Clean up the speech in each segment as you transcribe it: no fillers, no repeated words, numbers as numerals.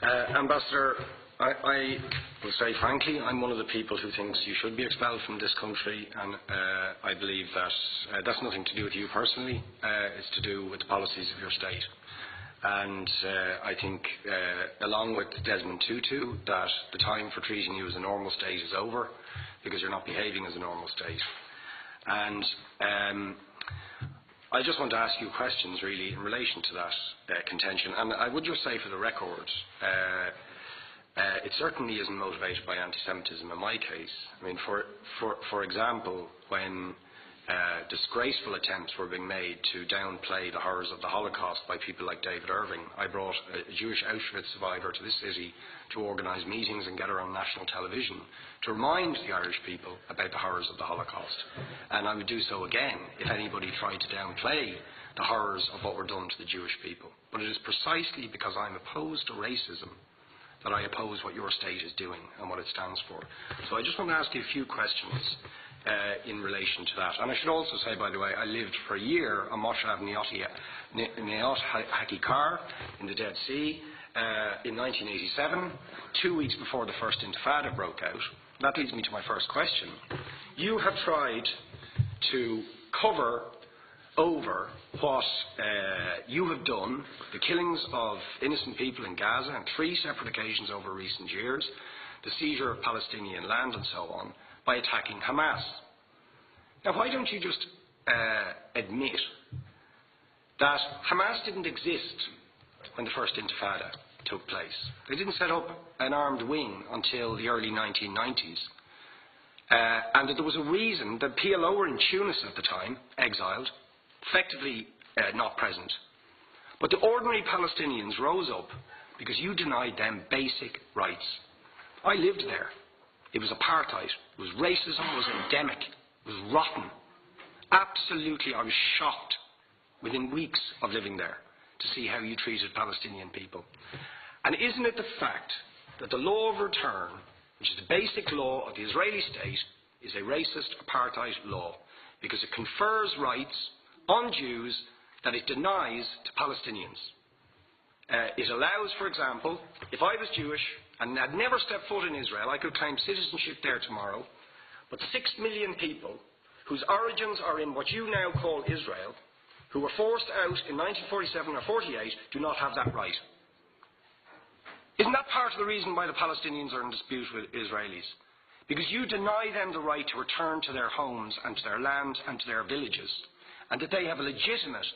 Ambassador, I will say frankly, I'm one of the people who thinks you should be expelled from this country, and I believe that that's nothing to do with you personally. It's to do with the policies of your state. And I think, along with Desmond Tutu, that the time for treating you as a normal state is over, because you're not behaving as a normal state. And I just want to ask you questions, really, in relation to that contention. And I would just say, for the record, it certainly isn't motivated by anti-Semitism in my case. I mean, for example, when disgraceful attempts were being made to downplay the horrors of the Holocaust by people like David Irving, I brought a Jewish Auschwitz survivor to this city to organise meetings and get her on national television to remind the Irish people about the horrors of the Holocaust. And I would do so again if anybody tried to downplay the horrors of what were done to the Jewish people. But it is precisely because I'm opposed to racism that I oppose what your state is doing and what it stands for. So I just want to ask you a few questions in relation to that. And I should also say, by the way, I lived for a year on Moshav Neot Hakikar in the Dead Sea in 1987, 2 weeks before the first Intifada broke out. That leads me to my first question. You have tried to cover over what you have done, the killings of innocent people in Gaza on 3 separate occasions over recent years, the seizure of Palestinian land and so on, by attacking Hamas. Now, why don't you just admit that Hamas didn't exist when the first Intifada took place? They didn't set up an armed wing until the early 1990s. And that there was a reason that PLO were in Tunis at the time, exiled, effectively not present. But the ordinary Palestinians rose up because you denied them basic rights. I lived there. It was apartheid. It was racism. It was endemic. It was rotten. Absolutely, I was shocked within weeks of living there to see how you treated Palestinian people. And isn't it the fact that the law of return, which is the basic law of the Israeli state, is a racist apartheid law because it confers rights on Jews that it denies to Palestinians. It allows, for example, if I was Jewish and had never stepped foot in Israel, I could claim citizenship there tomorrow, but 6 million people whose origins are in what you now call Israel, who were forced out in 1947 or 48, do not have that right. Isn't that part of the reason why the Palestinians are in dispute with Israelis? Because you deny them the right to return to their homes and to their land and to their villages, and that they have a legitimate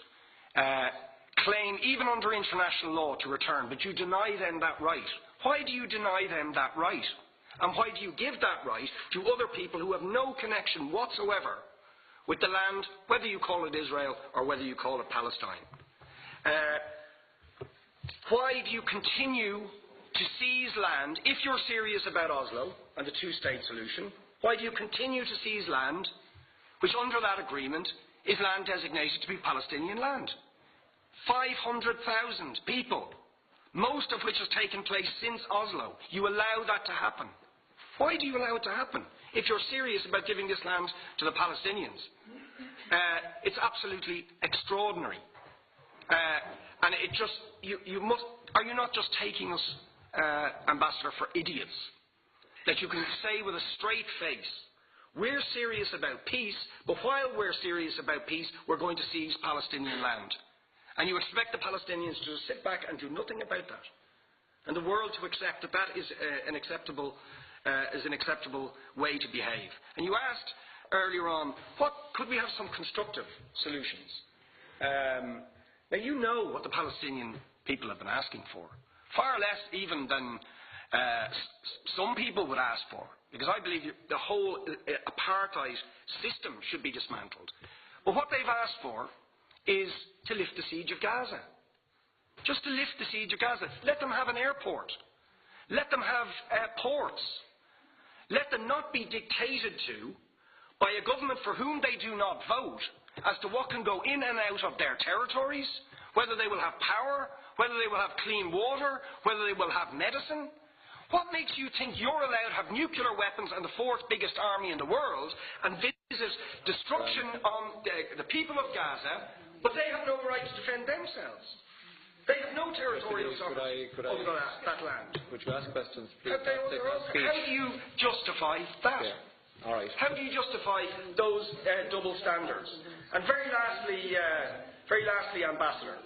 claim, even under international law, to return, but you deny them that right. Why do you deny them that right? And why do you give that right to other people who have no connection whatsoever with the land, whether you call it Israel or whether you call it Palestine? Why do you continue to seize land, if you're serious about Oslo and the two-state solution? Why do you continue to seize land, which under that agreement is land designated to be Palestinian land? 500,000 people, most of which has taken place since Oslo. You allow that to happen. Why do you allow it to happen if you're serious about giving this land to the Palestinians? It's absolutely extraordinary. And it just, you must, are you not just taking us, Ambassador, for idiots? That you can say with a straight face, we're serious about peace, but while we're serious about peace, we're going to seize Palestinian land. And you expect the Palestinians to just sit back and do nothing about that. And the world to accept that that is an acceptable way to behave. And you asked earlier on, could we have some constructive solutions? Now you know what the Palestinian people have been asking for. Far less even than some people would ask for. Because I believe the whole apartheid system should be dismantled. But what they've asked for is to lift the siege of Gaza. Just to lift the siege of Gaza. Let them have an airport. Let them have ports. Let them not be dictated to by a government for whom they do not vote as to what can go in and out of their territories, whether they will have power, whether they will have clean water, whether they will have medicine. What makes you think you're allowed to have nuclear weapons and the 4th biggest army in the world and visit destruction on the people of Gaza, but they have no right to defend themselves? They have no territorial sovereignty over that land. Would you ask questions, please? How do you justify that? Yeah. All right. How do you justify those double standards? And very lastly, Ambassador,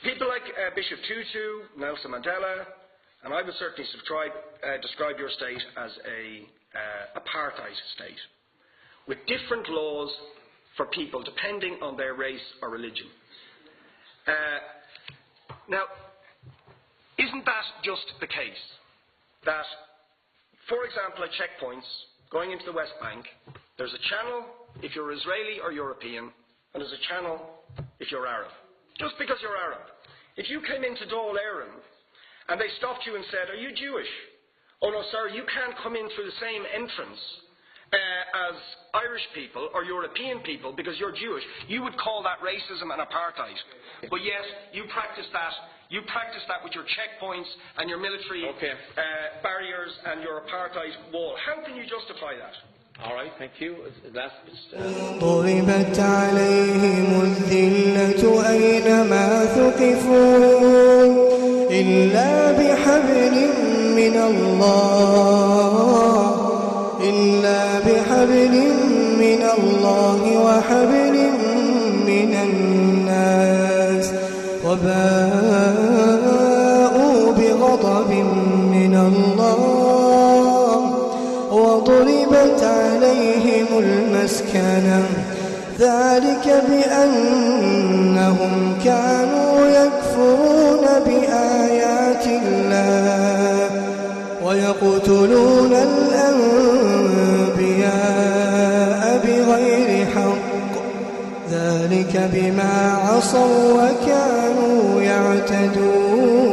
people like Bishop Tutu, Nelson Mandela, and I would certainly describe your state as a apartheid state, with different laws for people depending on their race or religion. Now, isn't that just the case that, for example, at checkpoints going into the West Bank, there's a channel if you're Israeli or European, and there's a channel if you're Arab? Just because you're Arab. If you came into Dáil Éireann and they stopped you and said, "Are you Jewish?" "Oh no, sir, you can't come in through the same entrance as Irish people or European people because you're Jewish," you would call that racism and apartheid. But yet, you practice that. You practice that with your checkpoints and your military barriers and your apartheid wall. How can you justify that? All right, thank you. ضربت عليهم الذلة أينما ثقفوا إلا بحبل من الله وحبل من الناس وباءوا بغضب من الله وضربت عليهم المسكنة ذلك بأنهم كانوا يكفرون بآيات الله ويقتلون الأنبياء بغير حق ذلك بما عصوا وكانوا يعتدون